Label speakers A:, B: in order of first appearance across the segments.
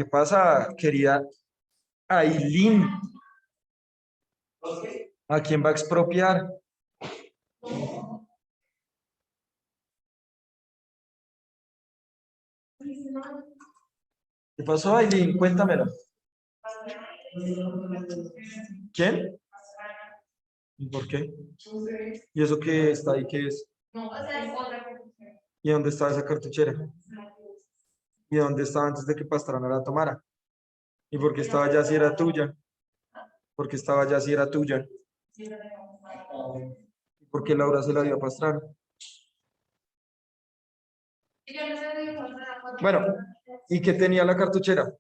A: ¿Qué pasa, querida Aileen? ¿A quién va a expropiar? ¿Qué pasó, Aileen? Cuéntamelo. ¿Quién? ¿Y por qué? ¿Y eso qué está ahí? ¿Qué es? ¿Y dónde estaba esa cartuchera? ¿Y dónde estaba antes de que Pastrana la tomara? ¿Y por qué estaba allá si era tuya? ¿Por qué estaba allá si era tuya? ¿Y por qué Laura se la dio a Pastrana? Bueno, ¿y qué tenía la cartuchera?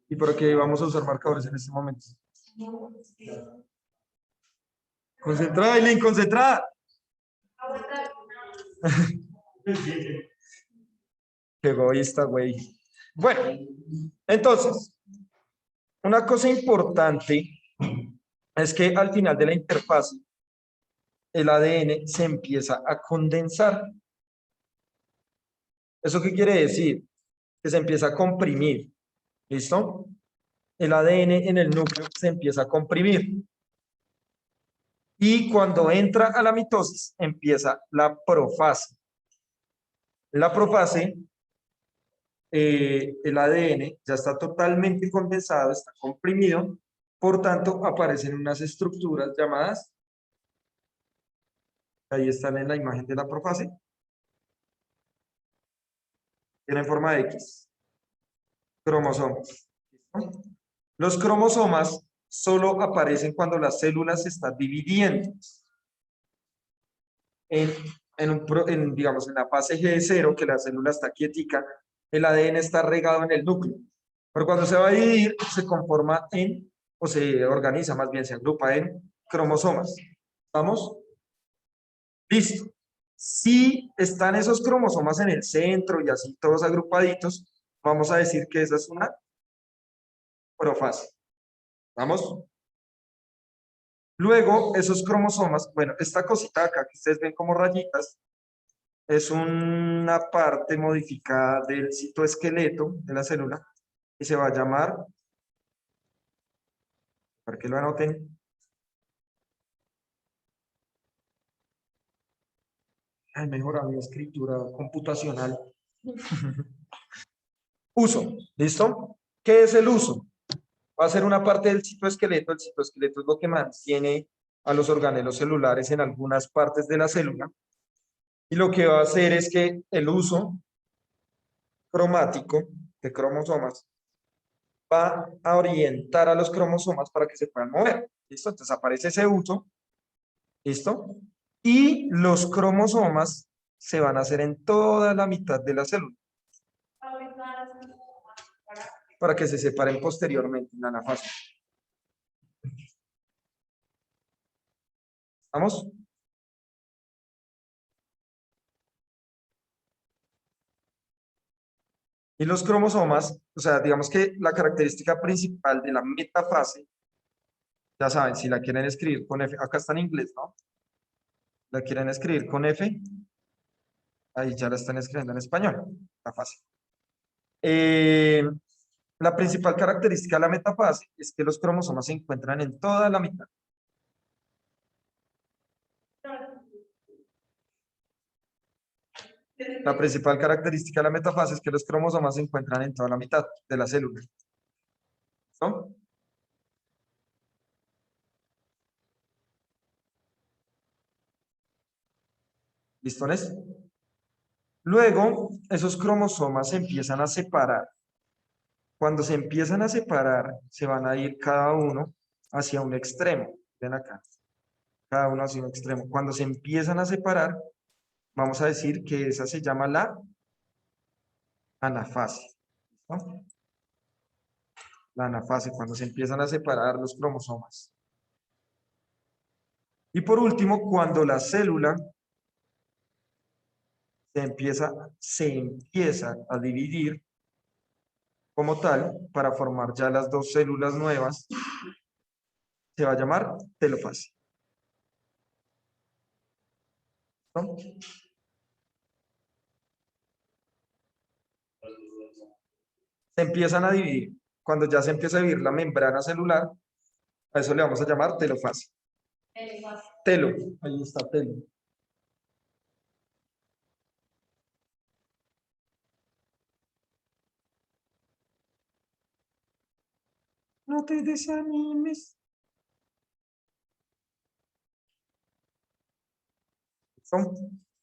A: ¿Y por qué vamos a usar marcadores en este momento? Concentrada, Eileen, concentrada. Qué egoísta, güey. Bueno, entonces, una cosa importante es que al final de la interfaz, el ADN se empieza a condensar. ¿Eso qué quiere decir? Que se empieza a comprimir. ¿Listo? El ADN en el núcleo se empieza a comprimir. Y cuando entra a la mitosis, empieza la profase. La profase, el ADN ya está totalmente condensado, está comprimido, por tanto, aparecen unas estructuras llamadas, ahí están en la imagen de la profase, tienen forma de X, cromosomas. ¿Listo? Los cromosomas solo aparecen cuando las células se están dividiendo. Digamos, en la fase G0, que la célula está quietica, el ADN está regado en el núcleo. Pero cuando se va a dividir, se conforma en, o se organiza más bien, se agrupa en cromosomas. ¿Estamos? Listo. Si están esos cromosomas en el centro y así todos agrupaditos, vamos a decir que esa es una profase. ¿Vamos? Luego, esos cromosomas, bueno, esta cosita acá que ustedes ven como rayitas, es una parte modificada del citoesqueleto de la célula y se va a llamar, para que lo anoten, mejora mi escritura computacional. Uso, ¿listo? ¿Qué es el uso? Va a ser una parte del citoesqueleto. El citoesqueleto es lo que mantiene a los organelos celulares en algunas partes de la célula. Y lo que va a hacer es que el uso cromático de cromosomas va a orientar a los cromosomas para que se puedan mover. ¿Listo? Entonces aparece ese uso. ¿Listo? Y los cromosomas se van a hacer en toda la mitad de la célula para que se separen posteriormente en la anafase. ¿Vamos? Y los cromosomas, o sea, digamos que la característica principal de la metafase, ya saben, si la quieren escribir con F, acá está en inglés, ¿no? La quieren escribir con F, ahí ya la están escribiendo en español, la fase. La principal característica de la metafase es que los cromosomas se encuentran en toda la mitad. La principal característica de la metafase es que los cromosomas se encuentran en toda la mitad de la célula. ¿Listo? ¿Listones? Luego, esos cromosomas se empiezan a separar. Cuando se empiezan a separar, se van a ir cada uno hacia un extremo. Ven acá. Cada uno hacia un extremo. Cuando se empiezan a separar, vamos a decir que esa se llama la anafase. ¿Listo? La anafase, cuando se empiezan a separar los cromosomas. Y por último, cuando la célula se empieza a dividir como tal para formar ya las dos células nuevas, se va a llamar telofase. ¿No? se empiezan a dividir. Cuando ya se empieza a dividir la membrana celular, a eso le vamos a llamar telofase. Telo, ahí está telo. No te desanimes.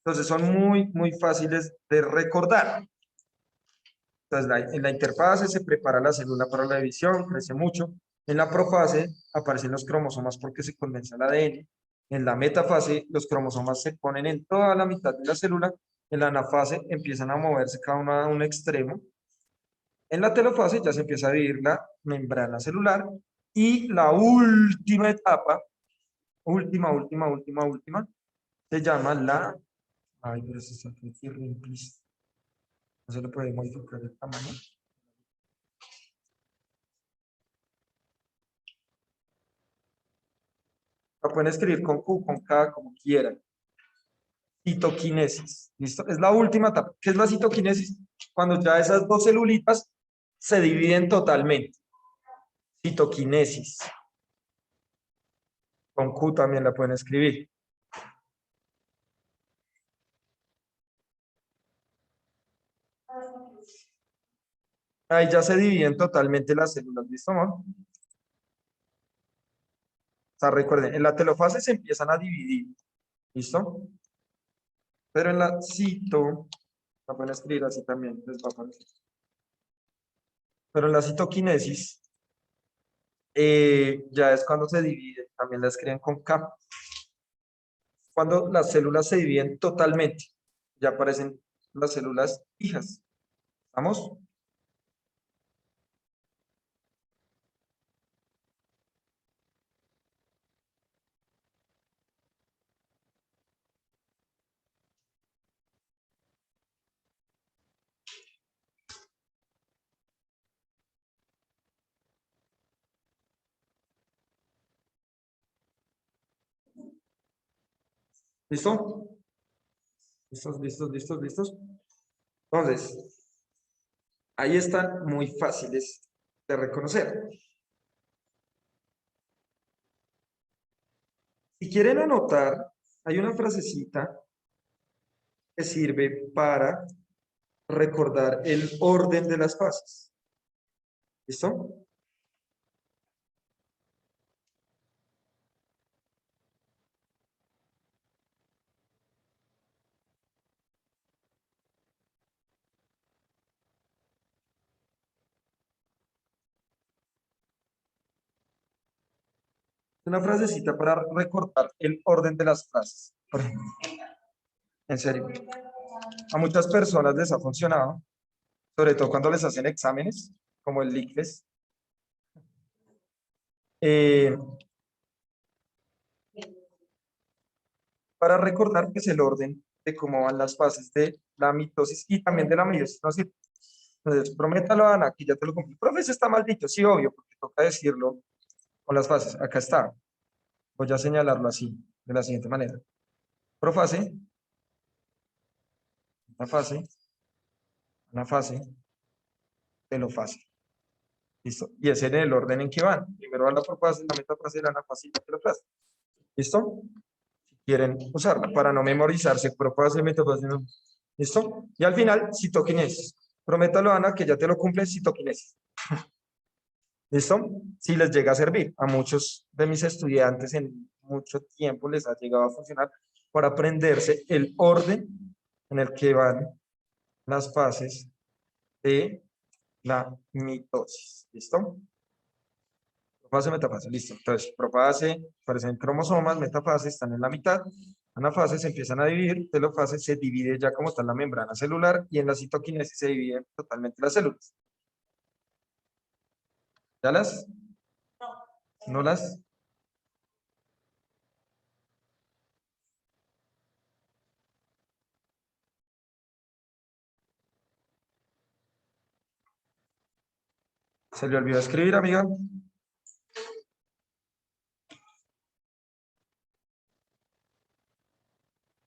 A: Entonces son muy fáciles de recordar. Entonces en la interfase se prepara la célula para la división, crece mucho. En la profase aparecen los cromosomas porque se condensa el ADN. En la metafase los cromosomas se ponen en toda la mitad de la célula. En la anafase empiezan a moverse cada uno a un extremo. En la telofase ya se empieza a dividir la membrana celular. Y la última etapa, última, se llama la... Ay, pero eso está aquí, please. No se le puede modificar el tamaño. La pueden escribir con Q, con K, como quieran. Citoquinesis. ¿Listo? Es la última etapa. ¿Qué es la citoquinesis? Cuando ya esas dos celulitas se dividen totalmente. Citoquinesis. Con Q también la pueden escribir. Ahí ya se dividen totalmente las células. ¿Listo, amor? O sea, recuerden, en la telofase se empiezan a dividir. ¿Listo? Pero en la cito, la pueden escribir así también, les va a aparecer. Pero en la citoquinesis, ya es cuando se divide, también la escriben con K. Cuando las células se dividen totalmente, ya aparecen las células hijas. ¿Vamos? ¿Listo? ¿Listos? Entonces, ahí están muy fáciles de reconocer. Si quieren anotar, hay una frasecita que sirve para recordar el orden de las fases. ¿Listo? Una frasecita para recordar el orden de las frases. Por ejemplo, en serio, a muchas personas les ha funcionado, sobre todo cuando les hacen exámenes, como el ICFES. Para recordar que es el orden de cómo van las fases de la mitosis y también de la meiosis. ¿No? Entonces, prométalo, Ana, aquí ya te lo cumplí. Profe, eso está mal dicho, sí, obvio, porque toca decirlo con las fases. Acá está. Voy a señalarlo así, de la siguiente manera. Profase, una fase, telofase. ¿Listo? Y ese es el orden en que van. Primero va la profase, la metafase, la anafase y la telofase. ¿Listo? Si quieren usarla para no memorizarse, profase, metafase, no. ¿Listo? Y al final, citoquinesis. Prométalo, Ana, que ya te lo cumple citoquinesis. ¿Listo? Si les llega a servir. A muchos de mis estudiantes en mucho tiempo les ha llegado a funcionar para aprenderse el orden en el que van las fases de la mitosis. ¿Listo? Profase, metafase, listo. Entonces, profase, aparecen cromosomas, metafase, están en la mitad. Anafase se empiezan a dividir, telofase se divide ya como está en la membrana celular y en la citoquinesis se dividen totalmente las células. ¿Ya las? ¿No las? ¿Se le olvidó escribir, amiga?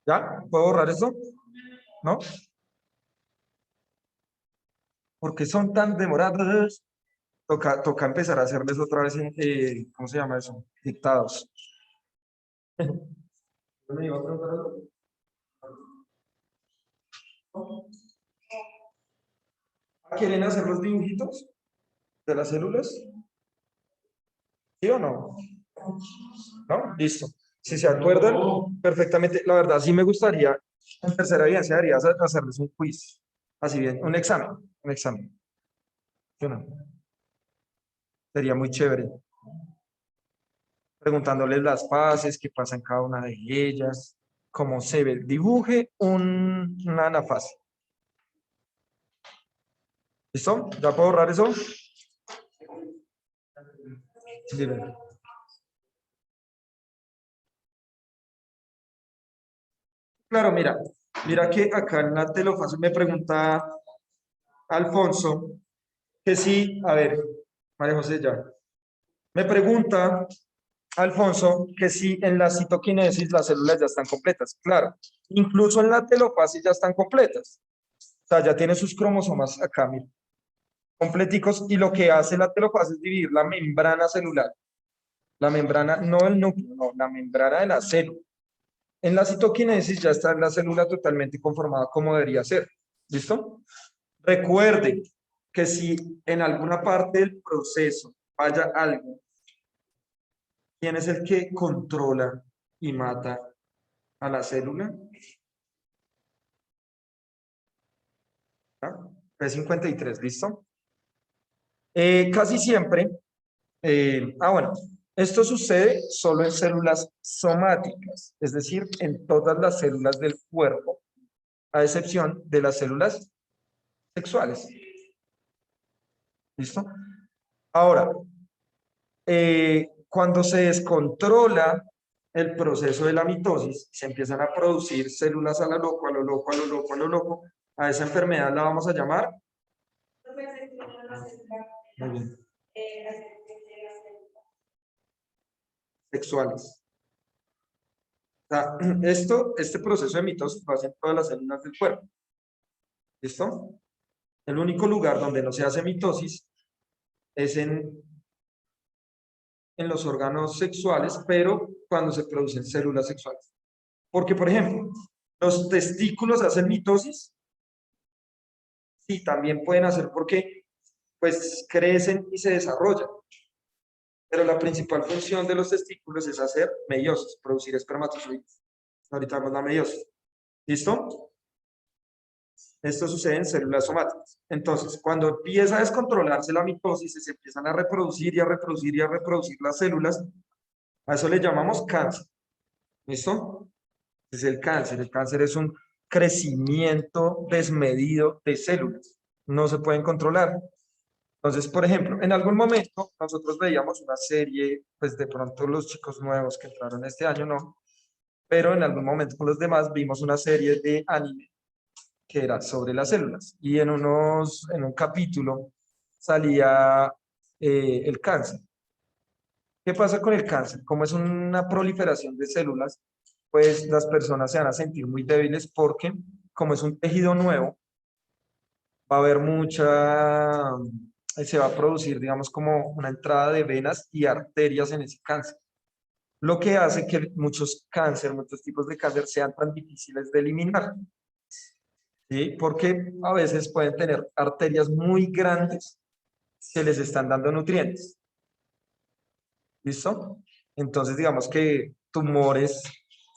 A: ¿Ya? ¿Puedo borrar esto? ¿No? ¿Por qué son tan demorados? Toca empezar a hacerles otra vez, ¿cómo se llama eso? Dictados. ¿Me iba a preguntar algo? ¿Quieren hacer los dibujitos de las células? ¿Sí o no? ¿No? Listo. Si se acuerdan perfectamente, la verdad sí me gustaría, en tercera evidencia debería hacerles un quiz. Así bien, un examen, un examen. ¿Sí o no? Sería muy chévere. Preguntándoles las fases, qué pasa en cada una de ellas, cómo se ve. Dibuje una anafase. ¿Listo? ¿Ya puedo borrar eso? Dime. Claro, mira que acá en la telofase me pregunta Alfonso que sí, a ver, María José ya. Me pregunta Alfonso que si en la citoquinesis las células ya están completas. Claro, incluso en la telofase ya están completas. O sea, ya tiene sus cromosomas acá, mira, completicos, y lo que hace la telofase es dividir la membrana celular. La membrana, no el núcleo, no, la membrana de la célula. En la citoquinesis ya está la célula totalmente conformada como debería ser. ¿Listo? Recuerde que si en alguna parte del proceso falla algo, ¿quién es el que controla y mata a la célula? ¿Ah? P53, ¿listo? Casi siempre, bueno, esto sucede solo en células somáticas, es decir, en todas las células del cuerpo, a excepción de las células sexuales. ¿Listo? Ahora, cuando se descontrola el proceso de la mitosis, se empiezan a producir células a lo loco, a lo loco, a lo loco, a lo loco. A esa enfermedad la vamos a llamar. Muy bien. Sexuales. O sea, este proceso de mitosis lo hacen todas las células del cuerpo. ¿Listo? El único lugar donde no se hace mitosis es en los órganos sexuales, pero cuando se producen células sexuales. Porque, por ejemplo, los testículos hacen mitosis. Sí, también pueden hacer porque pues crecen y se desarrollan. Pero la principal función de los testículos es hacer meiosis, producir espermatozoides. Ahorita vemos la meiosis. ¿Listo? Esto sucede en células somáticas. Entonces, cuando empieza a descontrolarse la mitosis, se empiezan a reproducir y a reproducir y a reproducir las células, a eso le llamamos cáncer. ¿Listo? Es el cáncer. El cáncer es un crecimiento desmedido de células. No se pueden controlar. Entonces, por ejemplo, en algún momento nosotros veíamos una serie, pues de pronto los chicos nuevos que entraron este año no, pero en algún momento con los demás vimos una serie de anime que era sobre las células y en un capítulo salía el cáncer. ¿Qué pasa con el cáncer? Como es una proliferación de células, pues las personas se van a sentir muy débiles porque como es un tejido nuevo, va a haber se va a producir, digamos, como una entrada de venas y arterias en ese cáncer. Lo que hace que muchos muchos tipos de cáncer sean tan difíciles de eliminar. ¿Sí? Porque a veces pueden tener arterias muy grandes que les están dando nutrientes. ¿Listo? Entonces, digamos que tumores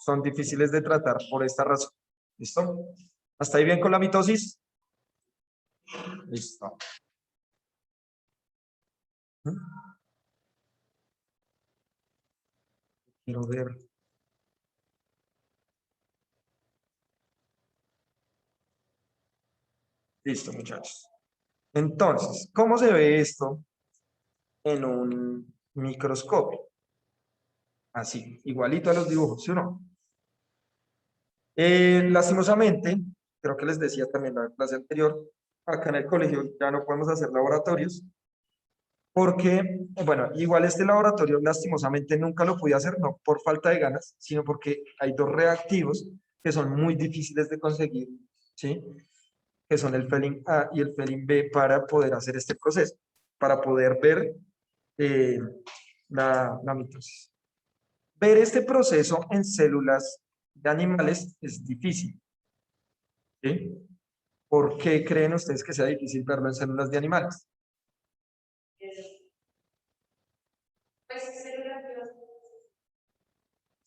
A: son difíciles de tratar por esta razón. ¿Listo? ¿Hasta ahí bien con la mitosis? Listo. Quiero ver. Listo, muchachos. Entonces, ¿cómo se ve esto en un microscopio? Así, igualito a los dibujos, ¿sí o no? Lastimosamente, creo que les decía también en la clase anterior, acá en el colegio ya no podemos hacer laboratorios porque, bueno, igual este laboratorio lastimosamente nunca lo pude hacer, no por falta de ganas, sino porque hay dos reactivos que son muy difíciles de conseguir, ¿sí? que son el felin A y el felin B, para poder hacer este proceso, para poder ver la mitosis. Ver este proceso en células de animales es difícil. ¿Sí? ¿Por qué creen ustedes que sea difícil verlo en células de animales?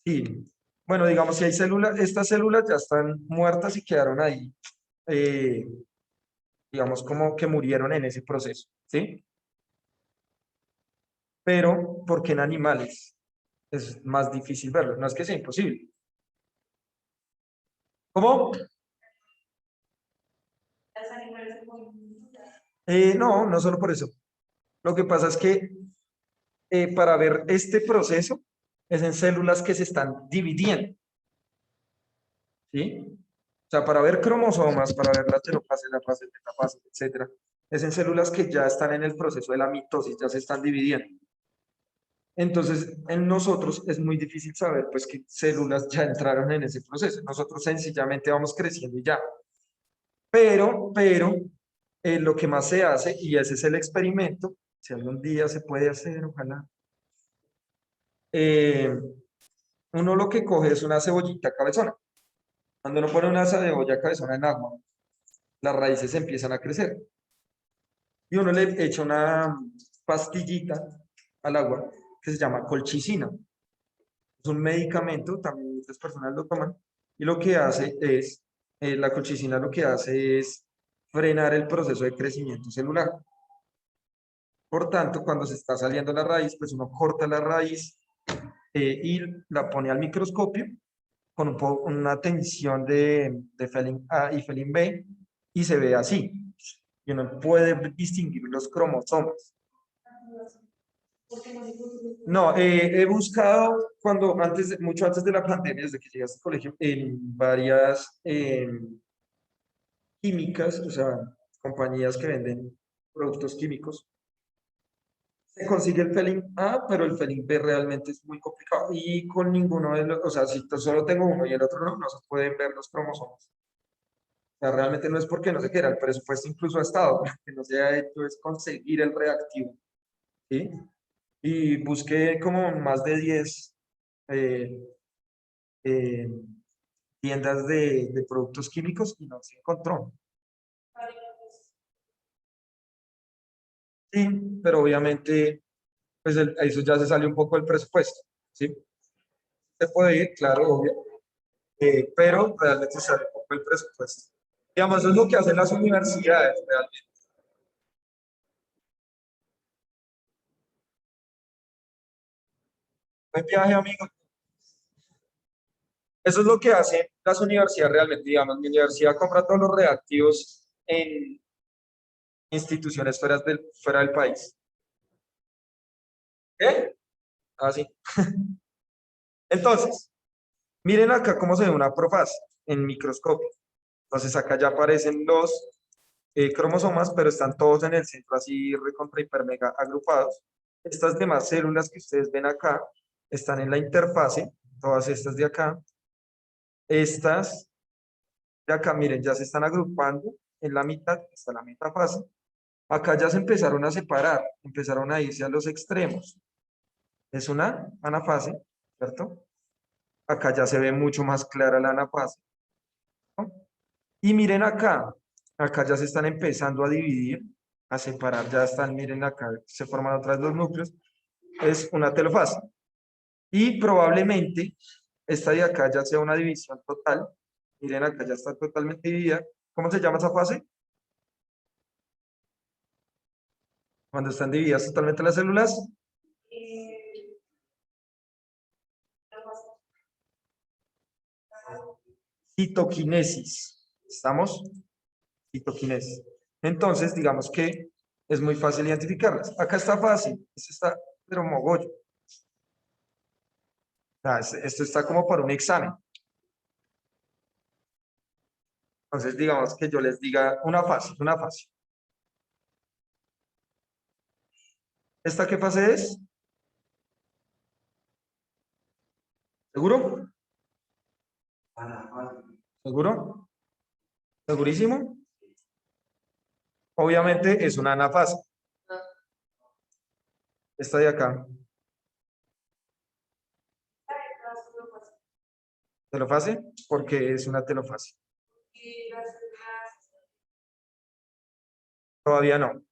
A: Sí. Bueno, digamos, si hay células, estas células ya están muertas y quedaron ahí, eh, digamos, como que murieron en ese proceso, ¿sí? Pero, ¿por qué en animales es más difícil verlo? No es que sea imposible. ¿Cómo? No, no solo por eso. Lo que pasa es que para ver este proceso es en células que se están dividiendo, ¿sí? O sea, para ver cromosomas, para ver la telopase, la fase, metafase, etcétera, es en células que ya están en el proceso de la mitosis, ya se están dividiendo. Entonces, en nosotros es muy difícil saber, pues, qué células ya entraron en ese proceso. Nosotros sencillamente vamos creciendo y ya. Pero, lo que más se hace, y ese es el experimento, si algún día se puede hacer, ojalá, eh, uno lo que coge es una cebollita cabezona. Cuando uno pone una cebolla cabezona en agua, las raíces empiezan a crecer. Y uno le echa una pastillita al agua que se llama colchicina. Es un medicamento, también muchas personas lo toman, y lo que hace es, la colchicina lo que hace es frenar el proceso de crecimiento celular. Por tanto, cuando se está saliendo la raíz, pues uno corta la raíz y la pone al microscopio con una tensión de felin A y felin B, y se ve así. Y uno puede distinguir los cromosomas. No, he buscado mucho antes de la pandemia, desde que llegué a este colegio, en varias químicas, o sea, compañías que venden productos químicos. Se consigue el felin A, pero el felin B realmente es muy complicado. Y con ninguno de los, o sea, si solo tengo uno y el otro no, no se pueden ver los cromosomas. O sea, realmente no es porque no se quiera, el presupuesto incluso ha estado, lo que no se ha hecho es conseguir el reactivo, ¿sí? Y busqué como más de 10 eh, eh, tiendas de productos químicos y no se encontró. Sí, pero obviamente, pues eso ya se sale un poco del presupuesto, ¿sí? Se puede ir, claro, obvio, pero realmente se sale un poco del presupuesto. Digamos, eso es lo que hacen las universidades realmente. Buen viaje, amigo. Eso es lo que hacen las universidades realmente. Digamos, mi universidad compra todos los reactivos en instituciones fuera del país. ¿Qué? Ah, sí. Entonces, miren acá cómo se ve una profase en microscopio. Entonces acá ya aparecen los cromosomas, pero están todos en el centro así recontra hiper mega agrupados. Estas demás células que ustedes ven acá están en la interfase, todas estas de acá. Estas de acá, miren, ya se están agrupando en la mitad, está la metafase. Acá ya se empezaron a separar, empezaron a irse a los extremos. Es una anafase, ¿cierto? Acá ya se ve mucho más clara la anafase, ¿no? Y miren acá, acá ya se están empezando a dividir, a separar, ya están, miren acá, se forman otras dos núcleos, es una telofase. Y probablemente esta de acá ya sea una división total, miren acá ya está totalmente dividida. ¿Cómo se llama esa fase? Cuando están divididas totalmente las células, citoquinesis. ¿Estamos? Citoquinesis. Entonces, digamos que es muy fácil identificarlas. Acá está fácil, esto está, pero mogollo. Esto está como para un examen. Entonces, digamos que yo les diga una fase, una fase. ¿Esta qué fase es? ¿Seguro? ¿Seguro? ¿Segurísimo? Obviamente es una anafase. Esta de acá. ¿Telofase? Porque es una telofase. Todavía no.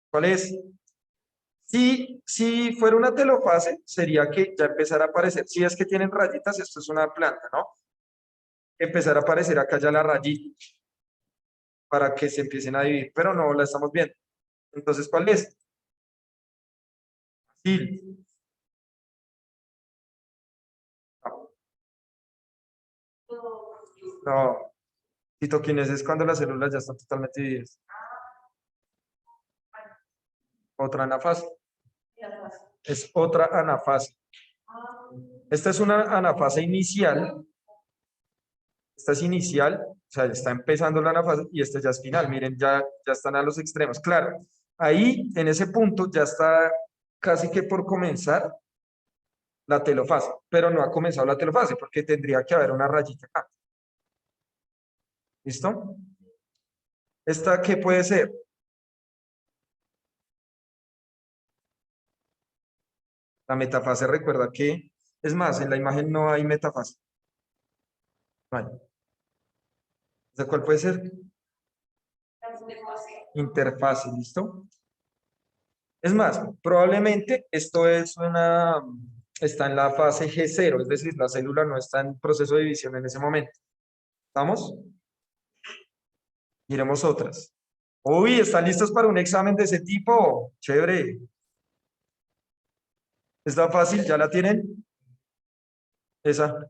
A: ¿Cuál es? Si fuera una telofase, sería que ya empezara a aparecer. Si es que tienen rayitas, esto es una planta, ¿no? Empezar a aparecer acá ya la rayita para que se empiecen a dividir, pero no la estamos viendo. Entonces, ¿cuál es? Sí. No. Citoquinesis es cuando las células ya están totalmente divididas. Otra anafase. Es otra anafase. Esta es una anafase inicial. Esta es inicial, o sea, está empezando la anafase y esta ya es final. Miren, ya están a los extremos. Claro, ahí en ese punto ya está casi que por comenzar la telofase, pero no ha comenzado la telofase porque tendría que haber una rayita acá. ¿Listo? ¿Esta qué puede ser? La metafase, recuerda que, es más, en la imagen no hay metafase. No hay. ¿Esa cuál puede ser? Interfase, ¿listo? Es más, probablemente esto está en la fase G0, es decir, la célula no está en proceso de división en ese momento. ¿Estamos? Miremos otras. Uy, ¿están listos para un examen de ese tipo? Chévere. ¿Está fácil? ¿Ya la tienen? Esa.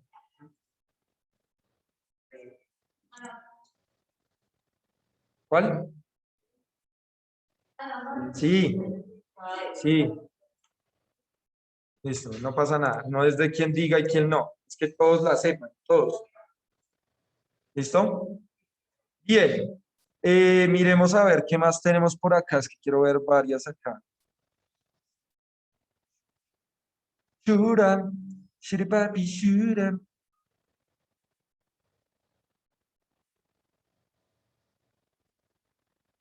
A: ¿Cuál? Sí, sí. Listo, no pasa nada. No es de quién diga y quién no. Es que todos la sepan, todos. ¿Listo? Bien. Miremos a ver qué más tenemos por acá. Es que quiero ver varias acá. Shura, shiripapi, shura.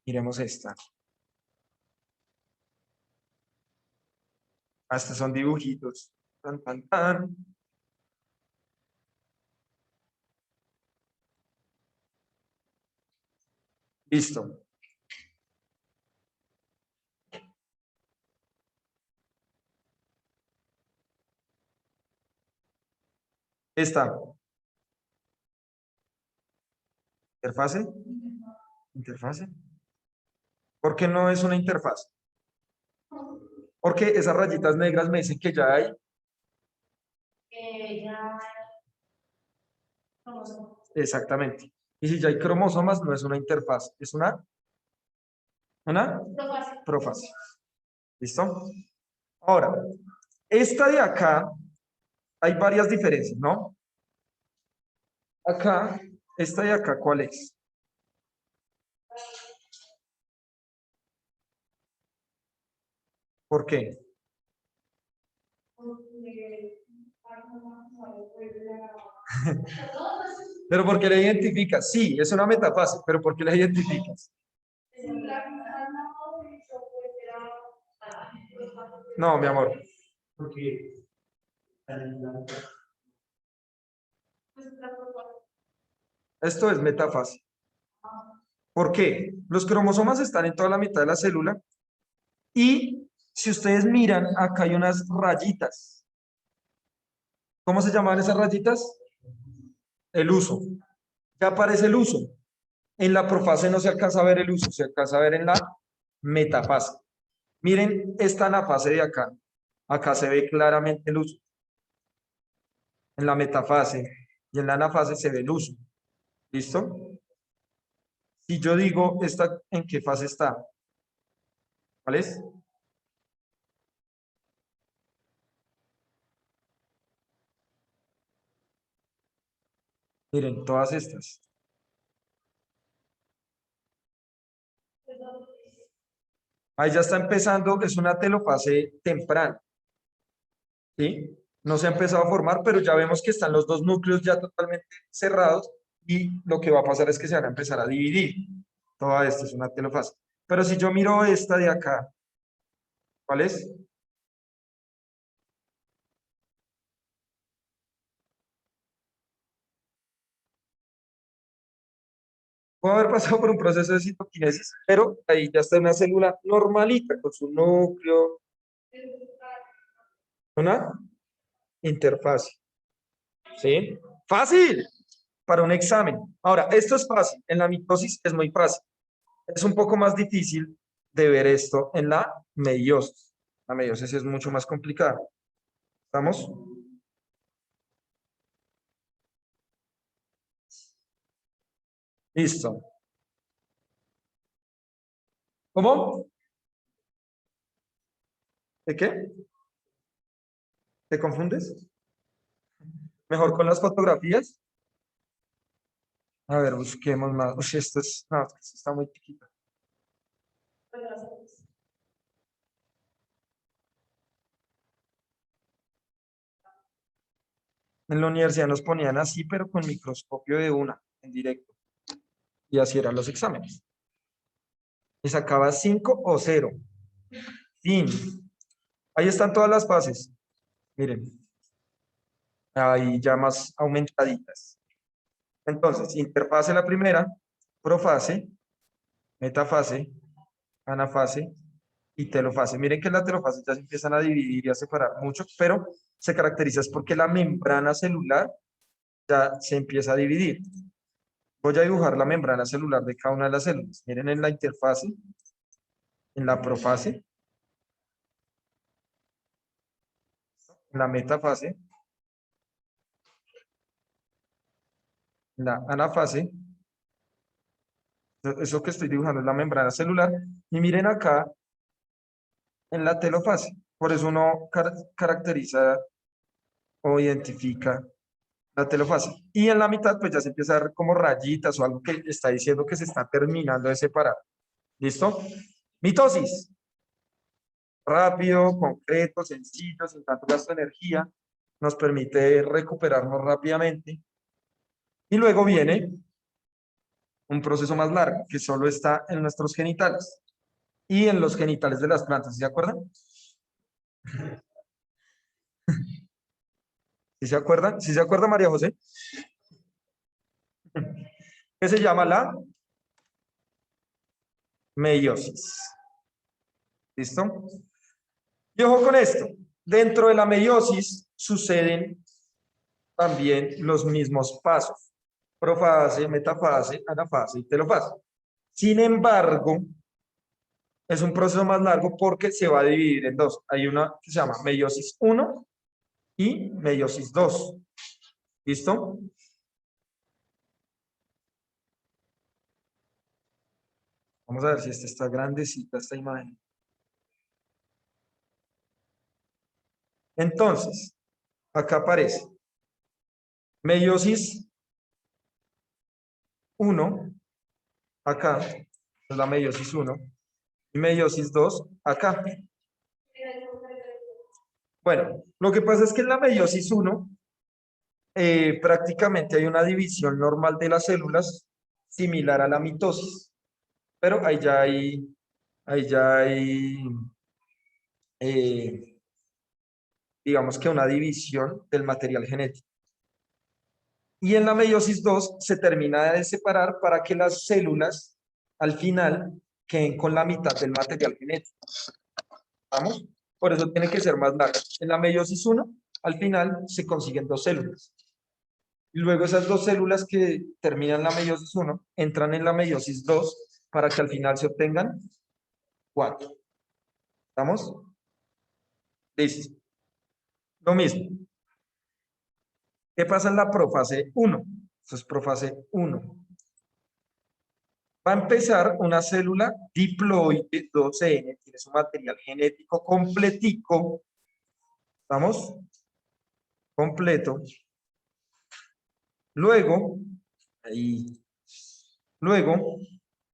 A: Miremos esta. Ah, estos son dibujitos. Tan, tan, tan. Listo. Esta. ¿Interfase? ¿Interfase? ¿Por qué no es una interfaz? Porque esas rayitas negras me dicen que ya hay. Exactamente. Y si ya hay cromosomas, no es una interfaz, es una profase. ¿Listo? Ahora, esta de acá, hay varias diferencias, ¿no? Acá, esta de acá, ¿cuál es? ¿Por qué? Pero ¿por qué la identificas? Sí, es una metafase, pero ¿por qué la identificas? No, mi amor. Porque esto es metafase. ¿Por qué? Los cromosomas están en toda la mitad de la célula y si ustedes miran, acá hay unas rayitas. ¿Cómo se llaman esas rayitas? El uso. Ya aparece el uso. En la profase no se alcanza a ver el uso, se alcanza a ver en la metafase. Miren esta anafase de acá. Acá se ve claramente el uso. En la metafase y en la anafase se ve el uso. ¿Listo? Si yo digo, ¿esta en qué fase está? ¿Cuál es? Miren, todas estas. Ahí ya está empezando, es una telofase temprana. ¿Sí? No se ha empezado a formar, pero ya vemos que están los dos núcleos ya totalmente cerrados y lo que va a pasar es que se van a empezar a dividir. Toda esta es una telofase. Pero si yo miro esta de acá, ¿cuál es? Puede haber pasado por un proceso de citoquinesis, pero ahí ya está una célula normalita con su núcleo, una interfase. ¿Sí? Fácil para un examen. Ahora, esto es fácil. En la mitosis es muy fácil. Es un poco más difícil de ver esto en la meiosis. La meiosis es mucho más complicada. ¿Estamos? Listo. ¿Cómo? ¿De qué? ¿Te confundes? ¿Mejor con las fotografías? A ver, busquemos más. Uy, esto es, no, esto está muy chiquito. En la universidad nos ponían así, pero con microscopio de una, en directo. Y así eran los exámenes. Y sacaba 5 o 0. Fin. Ahí están todas las fases. Miren, ahí ya más aumentaditas. Entonces, interfase la primera, profase, metafase, anafase y telofase. Miren que las telofases ya se empiezan a dividir y a separar mucho, pero se caracteriza es porque la membrana celular ya se empieza a dividir. Voy a dibujar la membrana celular de cada una de las células. Miren en la interfase, en la profase, en la metafase, en la anafase. Eso que estoy dibujando es la membrana celular. Y miren acá en la telofase. Por eso uno caracteriza o identifica la telofase. Y en la mitad, pues ya se empieza a ver como rayitas o algo que está diciendo que se está terminando de separar. ¿Listo? Mitosis. Rápido, concreto, sencillo, sin tanto gasto de energía. Nos permite recuperarnos rápidamente. Y luego viene un proceso más largo, que solo está en nuestros genitales y en los genitales de las plantas. ¿Se acuerdan? ¿Sí se acuerdan? ¿Sí se acuerda, María José? Que se llama la meiosis. ¿Listo? Y ojo con esto. Dentro de la meiosis suceden también los mismos pasos. Profase, metafase, anafase y telofase. Sin embargo, es un proceso más largo porque se va a dividir en dos. Hay una que se llama meiosis 1 y meiosis 2. ¿Listo? Vamos a ver si esta está grandecita, esta imagen. Entonces, acá aparece meiosis 1, acá, es la meiosis 1, y meiosis 2, acá. Bueno, lo que pasa es que en la meiosis 1 prácticamente hay una división normal de las células similar a la mitosis, pero ahí ya hay eh, digamos que una división del material genético. Y en la meiosis 2 se termina de separar para que las células al final queden con la mitad del material genético. ¿Vamos? Por eso tiene que ser más largo. En la meiosis 1, al final se consiguen dos células. Y luego esas dos células que terminan la meiosis 1 entran en la meiosis 2 para que al final se obtengan 4. ¿Estamos? Listo. Lo mismo. ¿Qué pasa en la profase 1? Eso es profase 1. Va a empezar una célula diploide 2N, tiene su material genético completico. ¿Estamos? Completo. Luego, ahí, luego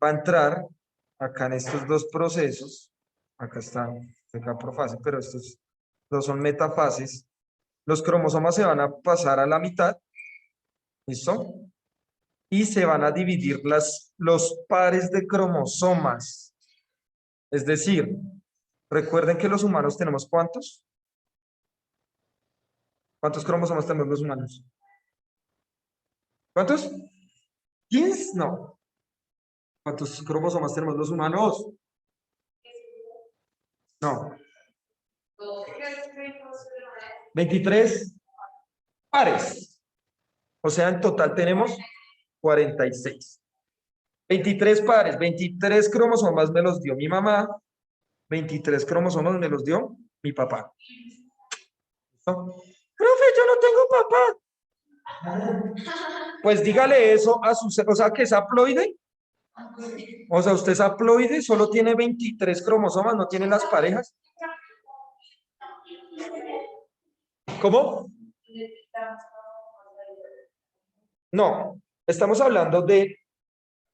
A: va a entrar acá en estos dos procesos. Acá está, acá profase, pero estos dos son metafases. Los cromosomas se van a pasar a la mitad. ¿Listo? y se van a dividir los pares de cromosomas. Es decir, recuerden que los humanos tenemos ¿cuántos? ¿Cuántos cromosomas tenemos los humanos? ¿Cuántos? ¿10? No. ¿Cuántos cromosomas tenemos los humanos? No. 23 pares. O sea, en total tenemos 46. 23 pares, 23 cromosomas me los dio mi mamá, 23 cromosomas me los dio mi papá. ¿No? Profe, yo no tengo papá. Pues dígale eso a su, o sea, que es haploide. O sea, usted es haploide, solo tiene 23 cromosomas, no tiene las parejas. ¿Cómo? No, estamos hablando de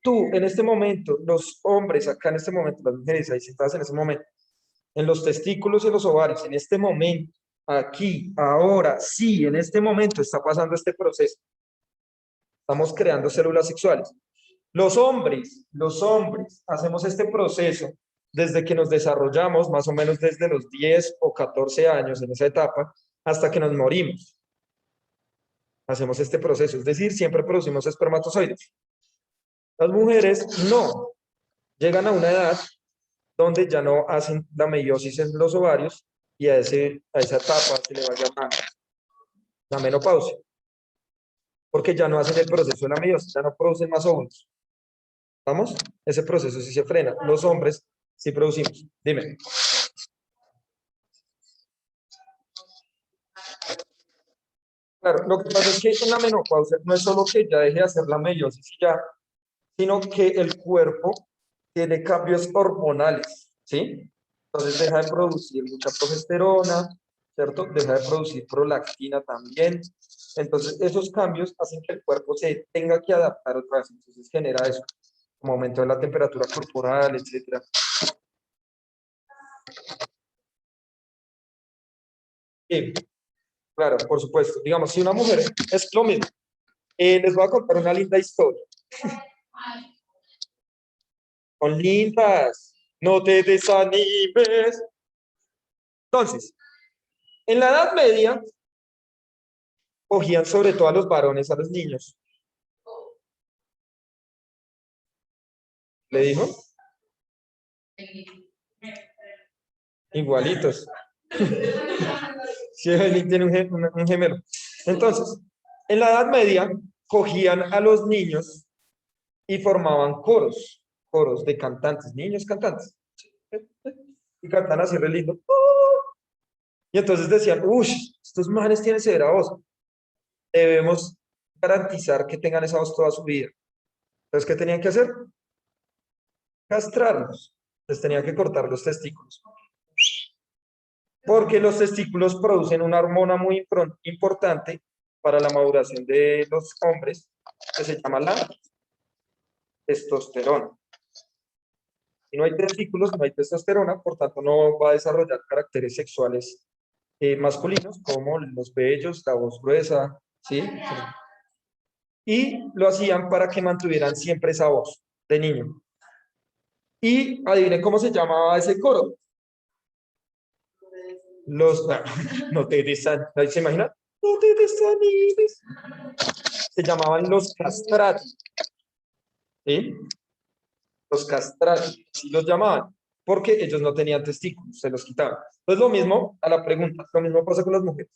A: tú en este momento, los hombres acá en este momento, las mujeres ahí sentadas en ese momento, en los testículos y los ovarios, en este momento, aquí, ahora, sí, en este momento está pasando este proceso. Estamos creando células sexuales. Los hombres, hacemos este proceso desde que nos desarrollamos, más o menos desde los 10 o 14 años en esa etapa, hasta que nos morimos. Hacemos este proceso, es decir, siempre producimos espermatozoides. Las mujeres no, llegan a una edad donde ya no hacen la meiosis en los ovarios y a esa etapa se le va a llamar la menopausia, porque ya no hacen el proceso de la meiosis, ya no producen más óvulos. ¿Vamos? Ese proceso sí se frena. Los hombres sí producimos. Dime. Claro, lo que pasa es que en la menopausia no es solo que ya deje de hacer la meiosis y ya, sino que el cuerpo tiene cambios hormonales, ¿sí? Entonces deja de producir mucha progesterona, ¿cierto? Deja de producir prolactina también. Entonces esos cambios hacen que el cuerpo se tenga que adaptar otra vez. Entonces genera eso, como aumento de la temperatura corporal, etcétera. Sí, claro, por supuesto. Digamos, si una mujer es lo mismo, les voy a contar una linda historia. Son lindas, no te desanimes. Entonces, en la Edad Media, cogían sobre todo a los varones, a los niños. ¿Le dijo? Igualitos. Sí, Evelyn tiene un gemelo. Entonces, en la Edad Media, cogían a los niños y formaban coros de cantantes, niños cantantes. Y cantan así re lindo. Y entonces decían, uff, estos manes tienen severa voz. Debemos garantizar que tengan esa voz toda su vida. Entonces, ¿qué tenían que hacer? Castrarlos. Les tenían que cortar los testículos. Porque los testículos producen una hormona muy importante para la maduración de los hombres, que se llama la testosterona. Si no hay testículos, no hay testosterona, por tanto no va a desarrollar caracteres sexuales masculinos, como los vellos, la voz gruesa, ¿sí? Y lo hacían para que mantuvieran siempre esa voz de niño. Y adivinen cómo se llamaba ese coro. No te desanimes, ¿se imagina? No te desanimes. Se llamaban los castrati, ¿sí? Los castrati, así los llamaban, porque ellos no tenían testículos, se los quitaban. Entonces lo mismo a la pregunta, lo mismo pasa con las mujeres.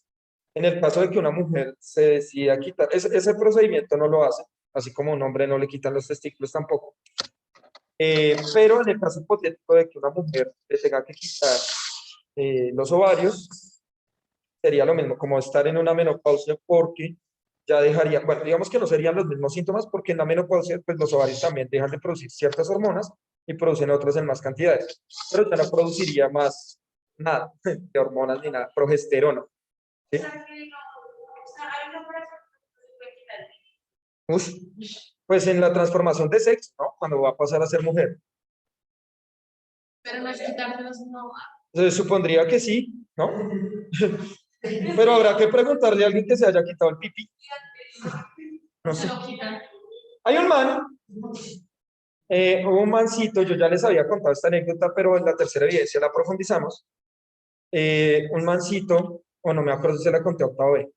A: En el caso de que una mujer se decida quitar, ese procedimiento no lo hace, así como un hombre no le quitan los testículos tampoco. Pero en el caso hipotético de que una mujer le tenga que quitar los ovarios, sería lo mismo, como estar en una menopausia, porque ya dejaría, bueno, digamos que no serían los mismos síntomas, porque en la menopausia, pues los ovarios también dejan de producir ciertas hormonas y producen otras en más cantidades, pero ya no produciría más nada de hormonas ni nada, progesterona. ¿Sí? Uf, pues en la transformación de sexo, ¿no? Cuando va a pasar a ser mujer.
B: Pero no es quitárselos, no.
A: Se supondría que sí, ¿no? Pero habrá que preguntarle a alguien que se haya quitado el pipí. No sé. Hay un man, hubo un mancito, yo ya les había contado esta anécdota, pero en la tercera evidencia la profundizamos. Un mancito, o no me acuerdo si se la conté a octavo vez,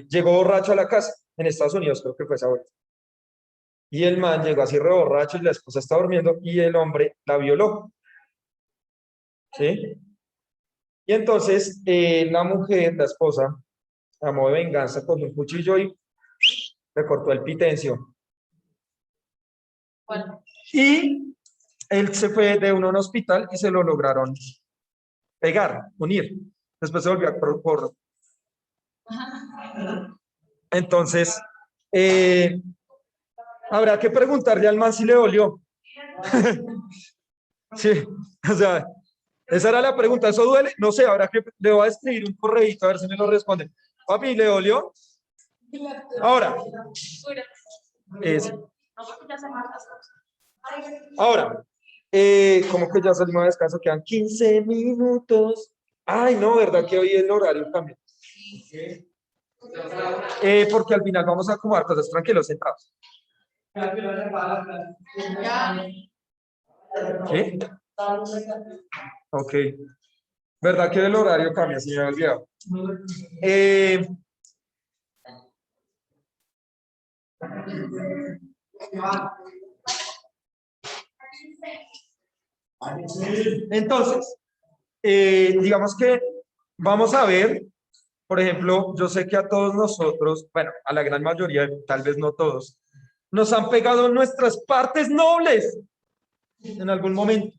A: llegó borracho a la casa, en Estados Unidos, creo que fue esa vez. Y el man llegó así re borracho y la esposa estaba durmiendo y el hombre la violó. ¿Sí? Y entonces la mujer, la esposa, a modo de venganza, cogió un cuchillo y le cortó el pitencio. Bueno. Y él se fue de uno a un hospital y se lo lograron pegar, unir. Después se volvió por... Entonces, habrá que preguntarle al man si le dolió. Sí, o sea, esa era la pregunta. ¿Eso duele? No sé, habrá que le voy a escribir un correíto a ver si me lo responde. Papi, ¿le dolió? Ahora, es, ahora, como que ya salimos de descanso, quedan 15 minutos. Ay, no, ¿verdad que hoy el horario cambia? Porque al final vamos a acomodar cosas tranquilos, sentados. ¿Sí? Ok. ¿Verdad que el horario cambia, si me había olvidado? Entonces, digamos que vamos a ver, por ejemplo, yo sé que a todos nosotros, bueno, a la gran mayoría, tal vez no todos, nos han pegado nuestras partes nobles en algún momento.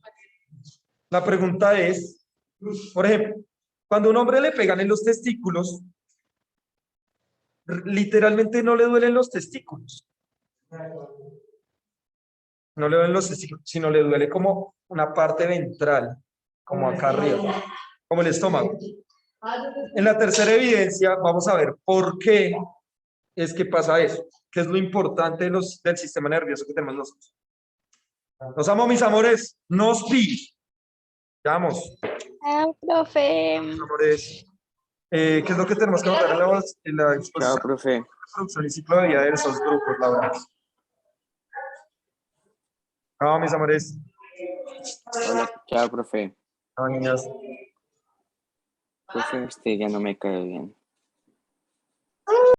A: La pregunta es, por ejemplo, cuando a un hombre le pegan en los testículos, literalmente no le duelen los testículos. No le duelen los testículos, sino le duele como una parte ventral, como acá arriba, como el estómago. En la tercera evidencia vamos a ver por qué es que pasa eso, qué es lo importante del sistema nervioso que tenemos nosotros. Los amo, mis amores. Nos vi. Vamos.
B: Profe.
A: Mis amores. ¿Qué es lo que tenemos que notar en la exposición?
C: Chao, profe.
A: Producción y ciclo de vida de esos grupos laborales. Chao, mis amores.
C: Hola, chao, profe.
A: Chao, niñas.
C: Profe, ya no me cae bien.